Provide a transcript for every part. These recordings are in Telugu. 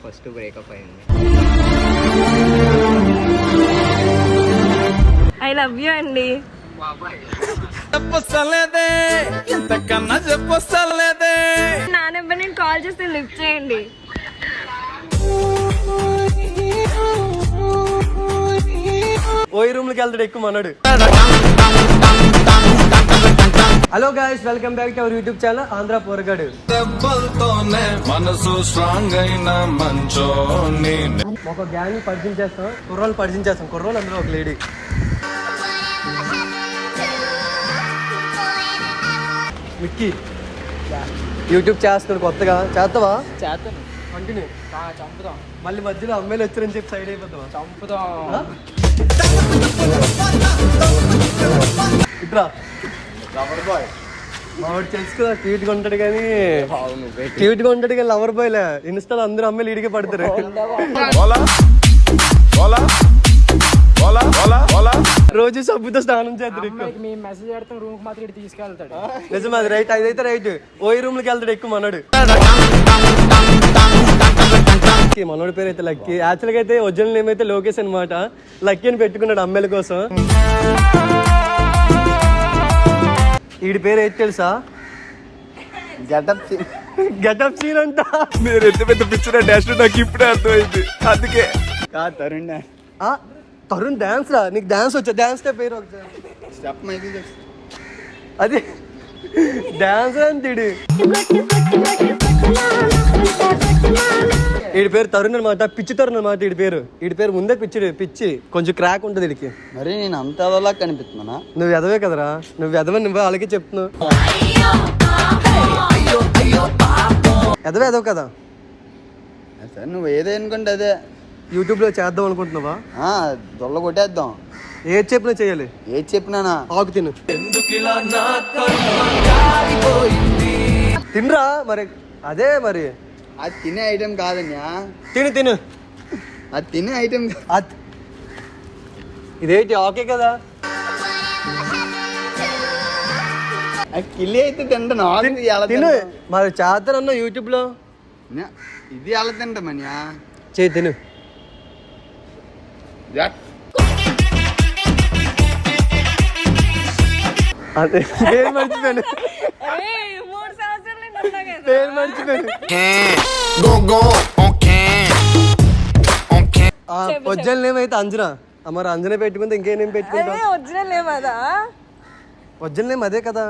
ఫస్ట్ బ్రేకప్ అయింది. ఐ లవ్ యూ అండి. చెప్పలేదే ఇంతకన్నా చెప్పలేదే. నా నెంబర్ నేను కాల్ చేస్తే లిఫ్ట్ చేయండి. ఓయి రూమ్ లోకి వెళ్తాడు ఎక్కువ మనడు. Hello guys, welcome back to our YouTube channel Andhra Poragadu. దెబ్బలతోనే మనసు స్ట్రాంగ్ అయిన మంచోని. ఒక గ్యాంగ్ పరిచయం చేస్తాం, కుర్రోళ్ళు పరిచయం చేస్తాం. కుర్రోళ్ళు అందులో ఒక లేడీ. మిక్కీ యూట్యూబ్ చేస్తున్నాడు కొత్తగా. చేస్తావా? చేస్తాను. కంటిన్యూ. చంపుదాం. మళ్ళీ మధ్యలో అమ్మాయిలు వచ్చారని చెప్పి సైడ్ అయిపోతావా? చంపుదాం. ఇట్రా మావాడు తెలుసుకుదా, క్యూట్గా ఉంటాడు కానీ క్యూట్గా ఉంటాడు కానీ లవర్ బాయ్లే. ఇన్స్టాలో అందరూ అమ్మాయిలు ఇడిగే పడతారు. రోజు సబ్బుతో స్నానం చేస్తాడు. మెసేజ్ పెడతాం, రూమ్ మాత్రం ఇటు తీసుకెళ్తాడు. నిజం, అది రైట్. అదైతే రైట్. ఓయి రూమ్ లోకి వెళ్తాడు ఎక్కువ మనడు. మనోడి పేరు అయితే లక్కీ. యాక్చువల్గా అయితే ఒరిజినల్ నేమ్ అయితే లోకేష్ అనమాట. లక్కీ అని పెట్టుకున్నాడు అమ్మాయిల కోసం. వీడి పేరు అయితే తెలుసా? గెటప్ సీన్ అంట. మీరు ఎంత పెద్ద పిక్చర్ డాష్ నాకు ఇప్పుడే అర్థమైంది. అందుకే తరుణ్ డాన్స్ రా. నీకు డాన్స్ వచ్చా? డాన్స్ పేరు అది డాన్స్ అంతేడు. వీడి పేరు తరుణ్ అనమాట. పిచ్చి తరుణ్ అనమాట వీడి పేరు. వీడి పేరు ముందే పిచ్చి కొంచెం క్రాక్ ఉంటుంది వీడికి. మరి నేను అంత అదలా కనిపిస్తున్నా? నువ్వు ఎదవే కదరా. నువ్వు ఎదవని నువ్వు అలాగే చెప్తున్నావు. ఎదవ కదా. నువ్వు ఏదో అనుకుంటే అదే. యూట్యూబ్ లో చేద్దాం అనుకుంటున్నావా? దొల్ల కొట్టేద్దాం. ఏది చెప్పినా చెయ్యాలి. ఏది చెప్పినానా? ఆకు తిను. తినరా మరి. అదే మరి అది తినే ఐటెం కాదన్యా. తిను. అది తినే ఐటెం. ఇదేంటి ఆకే కదా. కిల్లి అయితే తింటాను. తిను మరి. చేస్తానన్నా యూట్యూబ్ లో. ఇది ఎలా తింటామన్యా? చేయి తిను. అదే పేరు మర్చిపోయాను. పేరు మర్చిపోయాను. ఒరిజినల్ నేమ్ అయితే అంజనా. మరి అంజనా పెట్టుకుంటే ఇంకేం నేమ్ పెట్టుకుంటా? ఒరిజినల్ నేమ్ అదా? ఒరిజినల్ నేమ్ అదే కదా.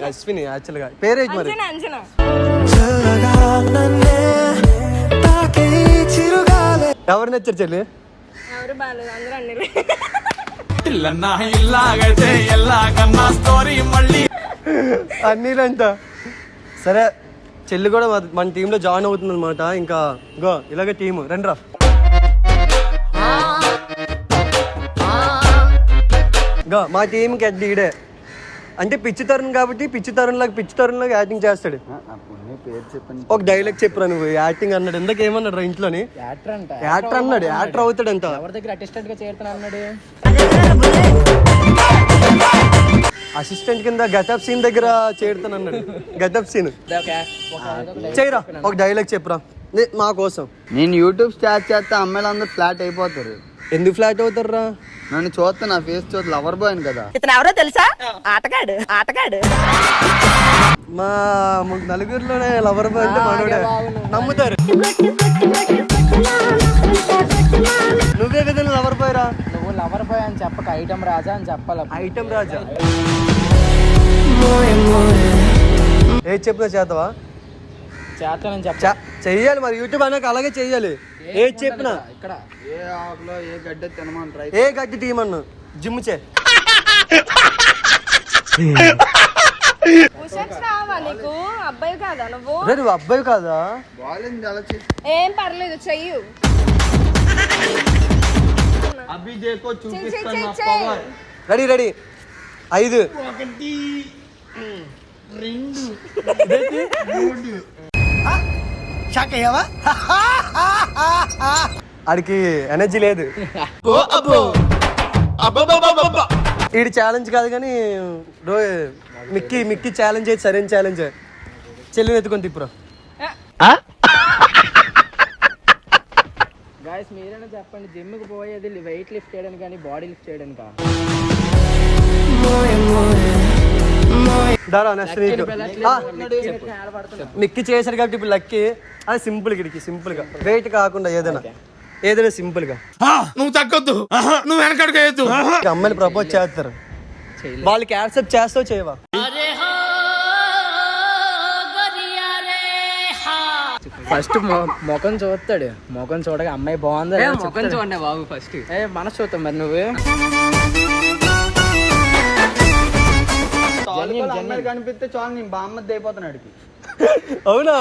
అశ్విని యాక్చువల్ గా పేరు ఏంటి మరి? ఎవరు నచ్చారు చెల్లి? ఎవరు బాగాలేదు, అందరూ అన్నీలంట. సరే, చెల్లి కూడా మన టీంలో జాయిన్ అవుతుంది అనమాట. ఇంకా గో ఇలాగే టీము రండిరా. గా మా టీంకి అడ్డి ఈడే. అంటే పిచ్చి తరుణ్ కాబట్టి పిచ్చి తరుణ్ యాక్టింగ్ చేస్తాడు. ఒక డైలాగ్ చెప్పురా నువ్వు. యాక్టింగ్ అన్నాడు. ఎందుకు ఏమన్నాడు రా ఇంట్లోని? యాక్టర్ అన్నాడు. యాక్టర్ అవుతాడు అంత. అసిస్టెంట్ కింద గెటప్ సీన్ దగ్గర చేరుతాను అన్నాడు. గెటప్ సీన్ చేయరా. ఒక డైలాగ్ చెప్పురా మా కోసం. నేను యూట్యూబ్ స్టార్ట్ చేస్తే అమ్మాయిలు అందరూ ఫ్లాట్ అయిపోతారు. ఎందుకు ఫ్లాట్ అవుతారా? నన్ను చూస్తే నా ఫేస్ చూస్తే లవర్ బాయ్ కదా. ఇతను ఎవరో తెలుసా? ఆటగాడు. మా నలుగురిలోనే లవర్ బాయ్ అంటే మనోడే. నమ్ముతారు. నువ్వే విధంగా లవర్ బాయ్ రా. నువ్వు లవర్ బాయ్ అని చెప్పక ఐటమ్ రాజా అని చెప్పాలి. ఐటమ్ రాజా ఏది చెప్పినా చేస్తావా? చేస్తానని చెయ్యాలి మరి. యూట్యూబ్ అన్నాక అలాగే చెయ్యాలి. ఏది చెప్పినా. ఇక్కడ ఏ ఆకులో ఏ గడ్డ తినమంటారు. ఏ గడ్డి టీం అన్న జిమ్ చే. అబ్బాయి కాదా నువ్వు? నువ్వు అబ్బాయి కాదా? ఏం పర్లేదు, చెయ్యు. రెడీ 5 ఆడికి ఎనర్జీ లేదు. వీడి ఛాలెంజ్ కాదు కానీ మిక్కి ఛాలెంజ్ అయితే సరైన ఛాలెంజ్. చెల్లిని ఎత్తుకొని తిప్పురా. గాయస్ మీరైనా చెప్పండి, జిమ్కి పోయేది వెయిట్ లిఫ్ట్ చేయడానికి కానీ బాడీ లిఫ్ట్ చేయడానికి దారా నెక్స్ట్ నీకు మిక్కి చేశారు కాబట్టి ఇప్పుడు లక్కి అది సింపుల్ గిడికి సింపుల్ గా వెయిట్ కాకుండా ఏదైనా సింపుల్ గా. నువ్వు తగ్గొద్దు, నువ్వు వెనకడుగు. అమ్మాయిలు ప్రపోజ్ చేస్తారు, వాళ్ళకి యాక్సెప్ట్ చేస్తావు చేయవా? ఫస్ట్ ముఖం చూస్తాడు, ముఖం చూడగా అమ్మాయి బాగుంది ముఖం చూడండి బాబు ఫస్ట్. మనసు చూస్తావు మరి నువ్వు. అమ్మాయి కనిపిస్తే చాలు నేను బామ్మద్ది అయిపోతున్నాడు. అవునా?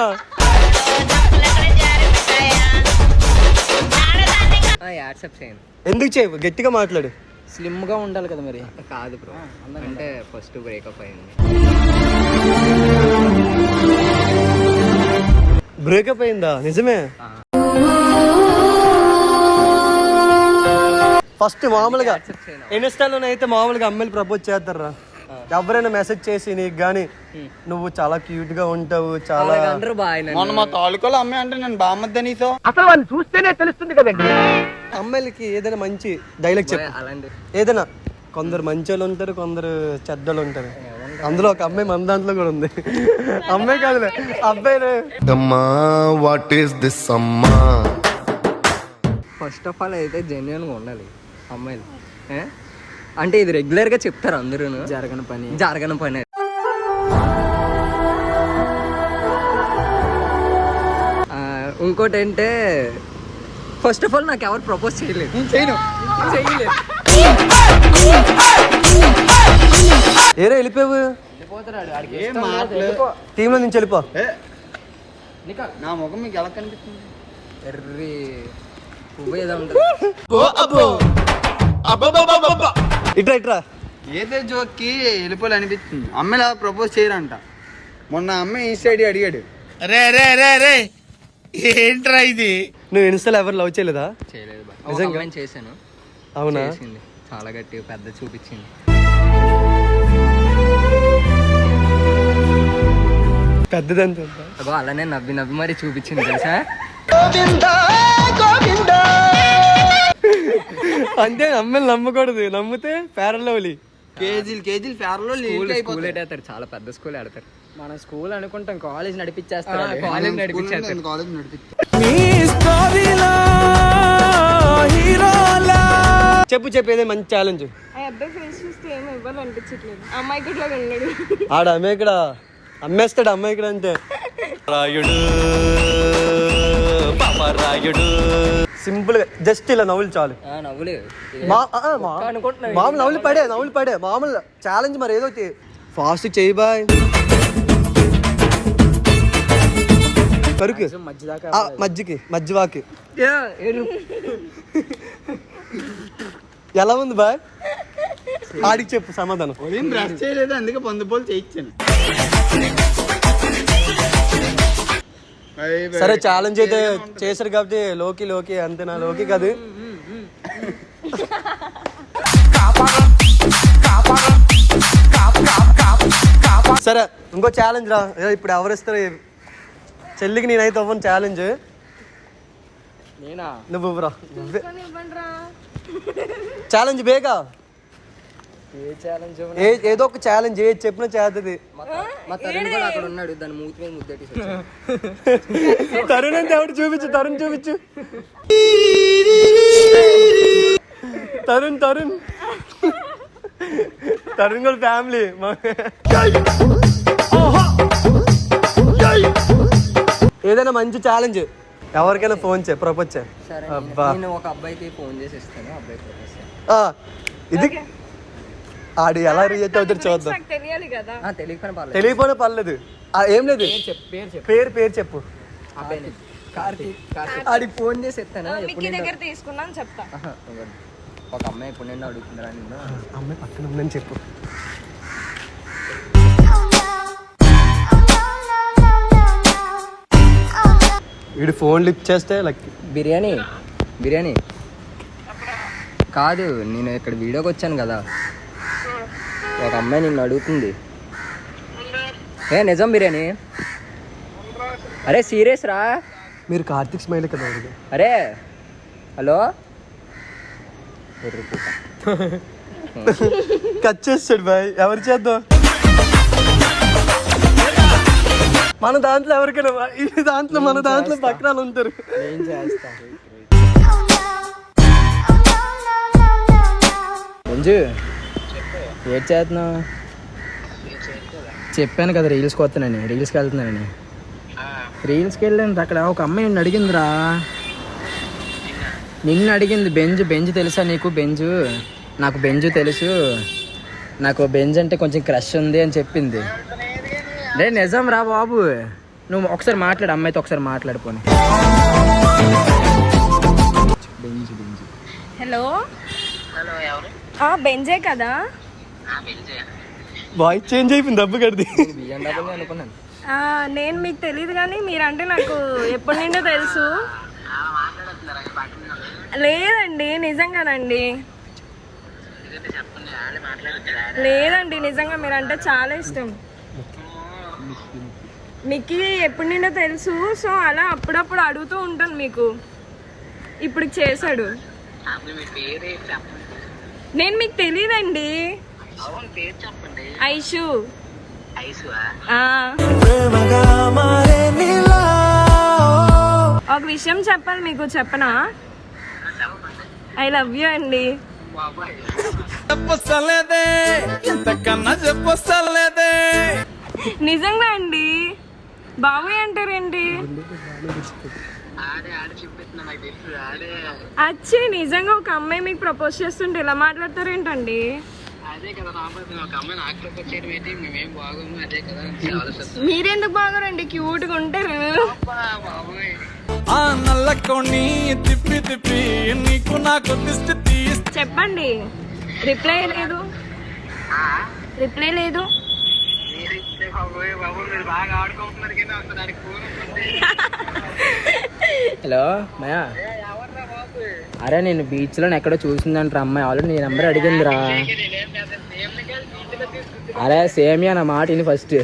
యాక్సెప్ట్ చేయను. ఎందుకు చేయవు? గట్టిగా మాట్లాడు. స్లిమ్ గా ఉండాలి కదా మరి. కాదు బ్రో, అంటే ఫస్ట్ బ్రేకప్ అయింది. బ్రేకప్ అయిందా? నిజమే. ఫస్ట్ మామూలుగా ఇన్స్టాలోనే అయితే మామూలుగా అమ్మాయిలు ప్రపోజ్ చేస్తారా? ఎవరైనా మెసేజ్ చేసి నీకు గానీ నువ్వు చాలా క్యూట్ గా ఉంటావు చాలా అందరూ బాగా మొన్న మా తాలూకాలో అమ్మాయి అంటే నేను బామ్మద్ది నీతో అసలు వాళ్ళు చూస్తేనే తెలుస్తుంది కదండి. అమ్మాయిలకి ఏదైనా మంచి డైలాగ్ చెప్పు. అలాంటి ఏదైనా కొందరు మంచోళ్ళు ఉంటారు, కొందరు చెడ్డలు ఉంటారు. అందులో ఒక అమ్మాయి మన దాంట్లో కూడా ఉంది. అమ్మాయి కాదులే అబ్బాయి. వాట్ ఈస్ దిస్ అమ్మా? ఫస్ట్ ఆఫ్ ఆల్ అయితే జెన్యున్ గా ఉండాలి అమ్మాయిలు. అంటే ఇది రెగ్యులర్ గా చెప్తారు అందరూ, జరగని పని. ఇంకోటి అంటే ఫస్ట్ ఆఫ్ ఆల్ నాకు ఎవరు ప్రపోజ్ చేయలేదు. ఏరే వెళ్ళిపోయావు టీంలో నుంచి వెళ్ళిపో. నా ముఖం మీకు ఎలా కనిపిస్తుంది? ఎర్రి పువ్వు ఏదో ఉంటుంది. ఇట్రా ఏదో జోక్కి వెళ్ళిపోలే అనిపిస్తుంది. అమ్మాయిలు అలా ప్రపోజ్ చేయరంట. మొన్న అమ్మాయి ఇన్స్టా ఐడి అడిగాడు. రే ఏంట్రా ఇది? నువ్వు ఇన్స్టాలో ఎవరు లవ్ చేయలేదా? చేయలేదు బా. నిజంగా? ఒక అమ్మాయిని చేశాను. అవునా? చేసింది చాలా గట్టిగా పెద్ద చూపించింది. పెద్దదంత అగో అలానే నవ్వి నవ్వి మరి చూపించింది తెలుసా. అంతే, అమ్మాయిలు నమ్మకూడదు. నమ్మితే పేరలోలి కేజీలు ఫేర్లో స్కూల్ ఆడతారు, చాలా పెద్ద స్కూల్ ఆడతారు. మన స్కూల్ అనుకుంటాం, కాలేజ్ నడిపించేస్తారు. కాలేజ్ నడిపించేస్తారు. కాలేజ్ నడిపిస్తారు. చెప్పు ఏదే మంచి ఛాలెంజ్. ఆ అబ్బాయి ఫేస్ చూస్తే ఏమో ఇవ్వాలనిపించట్లేదు. అమ్మాయి కూడా ఉన్నాడు. ఆడ అమ్మాయి ఇక్కడ అమ్మేస్తాడు. అమ్మాయి ఇక్కడ అంటే సింపుల్ గా జస్ట్ ఇలా నవ్వులు చాలు. నవ్వులే మామూలు నవ్వులు పడే మామూలు ఛాలెంజ్. మరి ఏదో ఫాస్ట్ చేయి బాయ్. కరుకు మజ్జివాకి ఎలా ఉంది బాయ్? ఆడికి చెప్పు సమాధానం. బ్రష్ చేయలేదు, అందుకే పొందుపోలు చేయించాను. సరే ఛాలెంజ్ అయితే చేశారు కాబట్టి లోకి అంతేనా? లోకి కాదు. సరే ఇంకో ఛాలెంజ్ రా. ఇప్పుడు ఎవరు ఇస్తారు? చెల్లికి నేనైతే అవ్వను ఛాలెంజ్. నువ్వు రా ఛాలెంజ్ బేగా. ఏదో ఒక ఛాలెంజ్ ఏది చెప్పినా చేస్తుంది. మా తరుణ్ కూడా అక్కడ ఉన్నాడు, దాని మూతి మీద ముద్దెట్టి. తరుణ్ అంటే ఎవరు? చూపించు తరుణ్ కూడా ఫ్యామిలీ. ఏదైనా మంచి ఛాలెంజ్ ఎవరికైనా ఫోన్ చే ప్రపోజ్ చే. నేను ఒక అబ్బాయికి ఫోన్ చేసి ఇస్తాను, అబ్బాయి ప్రపోజ్ చేస్తాను. ఇది ఆడు ఎలా రియాక్ట్ అవుతాడు చూద్దాం. తెలియాలి కదా. తెలియకపోయినా పర్లేదు. ఏం లేదు, పేరు చెప్పు. ఆడికి ఫోన్ చేసి ఇస్తాను. మిక్కీ దగ్గర తీసుకున్నాను చెప్తా. ఒక అమ్మాయి ఇప్పుడు నేను అడుగుతుందా? అమ్మాయి పక్కన ఉందని చెప్పు. వీడు ఫోన్ లిఫ్ట్ చేస్తే లైక్ బిర్యానీ కాదు. నేను ఇక్కడ వీడియోకి వచ్చాను కదా, ఒక అమ్మాయి నిన్ను అడుగుతుంది నిజం బిర్యానీ. అరే సీరియస్ రా. మీరు కార్తిక్ స్మైల్ కదా అడిగా. అరే హలో కట్ చేస్తాడు బాయ్. ఎవరు చేద్దాం మన దాంట్లో ఎవరికైనా ఈ దాంట్లో మన దాంట్లో బక్రాలు ఉంటారు. ఏం చేస్తా మంజు ఏం చేస్తున్నావు? చెప్పాను కదా రీల్స్కి వస్తానని, రీల్స్కి వెళ్తున్నానని. రీల్స్కి వెళ్ళాను, అక్కడ ఒక అమ్మాయి నిన్ను అడిగిందిరా. నిన్ను అడిగింది బెంజ్ తెలుసా నీకు? నాకు బెంజు తెలుసు, నాకు బెంజ్ అంటే కొంచెం క్రష్ ఉంది అని చెప్పింది. రే నిజం రా బాబు, నువ్వు ఒకసారి మాట్లాడు, అమ్మాయితో ఒకసారి మాట్లాడుకోని. హలో బెంజే కదా? వాయిస్ చేంజ్ అయిపోయింది దెబ్బ కడిది. అనుకున్నాను. నేను మీకు తెలియదు కానీ మీరంటే నాకు ఎప్పటి నుండో తెలుసు. లేదండి నిజంగానండి, లేదండి నిజంగా మీరంటే చాలా ఇష్టం. మీకు ఎప్పటి నుండో తెలుసు, సో అలా అప్పుడప్పుడు అడుగుతూ ఉంటాను మీకు. ఇప్పుడు చేశాడు. నేను మీకు తెలియదండి. ఐషు. ఒక విషయం చెప్పాలి మీకు, చెప్పనా? ఐ లవ్ యూ అండి. నిజంగా అండి. బాబాయ్ అంటారేంటి? అచ్చి నిజంగా ఒక అమ్మాయి మీకు ప్రపోజ్ చేస్తుంటే ఇలా మాట్లాడతారేంటండి? మీరెందుకు బాగోరండి, క్యూట్ గా ఉంటారు. చెప్పండి. రిప్లై లేదు. హలో మయా, అరే నేను బీచ్ లో ఎక్కడో చూసిందంటారా అమ్మాయి, ఆల్రెడీ నీ నెంబర్ అడిగిందిరా. అరే సేమియా నా మాట ఇది ఫస్ట్.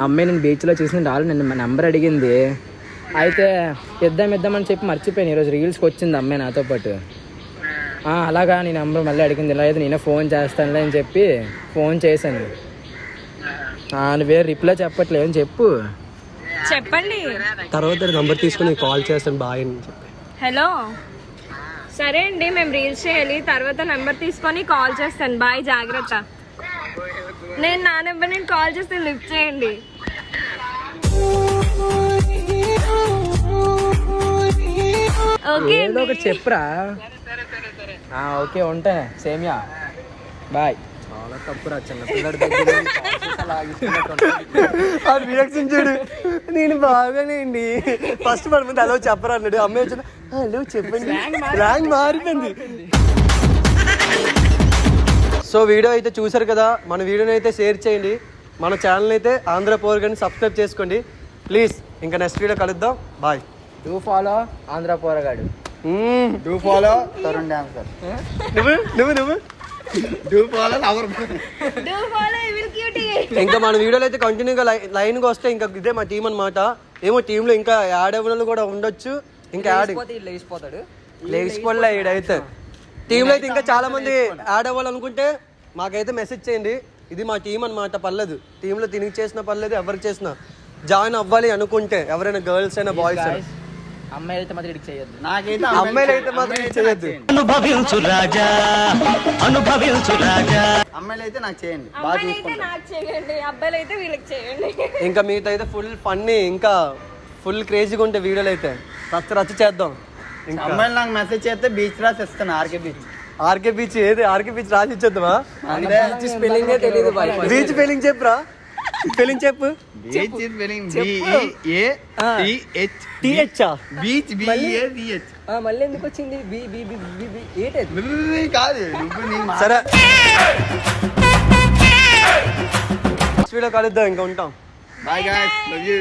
అమ్మాయి నేను బీచ్ లో చూసింది, ఆల్రెడీ నేను నెంబర్ అడిగింది. అయితే ఇద్దామని చెప్పి మర్చిపోయాను. ఈరోజు రీల్స్కి వచ్చింది అమ్మాయి నాతో పాటు. అలాగా నీ నెంబర్ మళ్ళీ అడిగింది. ఇలా అయితే నేనే ఫోన్ చేస్తానులే అని చెప్పి ఫోన్ చేశాను. నువ్వే రిప్లై చెప్పట్లేదు అని చెప్పండి. తర్వాత నంబర్ తీసుకుని కాల్ చేస్తాను బాయ్ అని చెప్పి. హలో సరే అండి, మేము రీల్స్ చేయాలి, తర్వాత నెంబర్ తీసుకొని కాల్ చేస్తాను. బాయ్, జాగ్రత్త. నేను నా నెంబర్ నేను కాల్ చేస్తే లిఫ్ట్ చేయండి. ఓకే ఒకటి చెప్పురా. ఓకే ఉంటా సేమియా, బాయ్. చాలా తప్పురా, చిన్నపిల్లడి రియాక్షన్ చూడు. నేను బాగానే అండి ఫస్ట్ మన ముందు హలో చెప్పరా అన్నాడు. అమ్మాయి వచ్చిన హలో చెప్పండి, ర్యాంక్ మారిపోయింది. సో వీడియో అయితే చూసారు కదా, మన వీడియోని అయితే షేర్ చేయండి, మన ఛానల్ అయితే ఆంధ్ర పోరగాన్ని సబ్స్క్రైబ్ చేసుకోండి ప్లీజ్. ఇంకా నెక్స్ట్ వీడియో కలుద్దాం. Bye. Do follow Andhra Poragadu. Do follow Tarun dancer. నువ్వు ఇంకా మన వీడియోలో అయితే కంటిన్యూగా లైన్గా వస్తే ఇంకా ఇదే మా టీం అనమాట. ఏమో టీంలో ఇంకా యాడ్ అవ్వడం కూడా ఉండొచ్చు. ఇంకా యాడ్ లేచిపోలే ఈడైతే టీంలో అయితే ఇంకా చాలా మంది యాడ్ అవ్వాలనుకుంటే మాకైతే మెసేజ్ చేయండి. ఇది మా టీం అనమాట. పర్లేదు టీంలో తిరిగి చేసినా పర్లేదు, ఎవరికి చేసినా జాయిన్ అవ్వాలి అనుకుంటే, ఎవరైనా గర్ల్స్ అయినా బాయ్స్ అయినా. అమ్మాయిలు అయితే మాత్రం ఇడికి చేయొద్దు. నాకైతే అమ్మాయిలు అయితే మాత్రం చేయొద్దు. అమ్మాయిలు అయితే నాకు చేయండి, అబ్బాయిలు అయితే వీళ్ళకి చేయండి. ఇంకా మీతో అయితే ఫుల్ ఫన్నీ, ఇంకా ఫుల్ క్రేజీగా ఉంటే వీడియోలు అయితే రచ్చ చేద్దాం. ఇంకా అమ్మాయిలు నాకు మెసేజ్ చేస్తే బీచ్ రాసి ఇస్తాను. ఆర్కే బీచ్ ఏది? ఆర్కే బీచ్ రాసి ఇచ్చేద్దామా? స్పెల్లింగ్ తెలియదు. బీచ్ స్పెల్లింగ్ చెప్పురా. స్పెల్లింగ్ చెప్పు. Beach spelling BEACH. Beach BEACH. మళ్ళీ ఎందుకు వచ్చింది కాదు. సరే వీడియో కలుద్దాం. ఇంకా ఉంటాం. Bye guys, love you.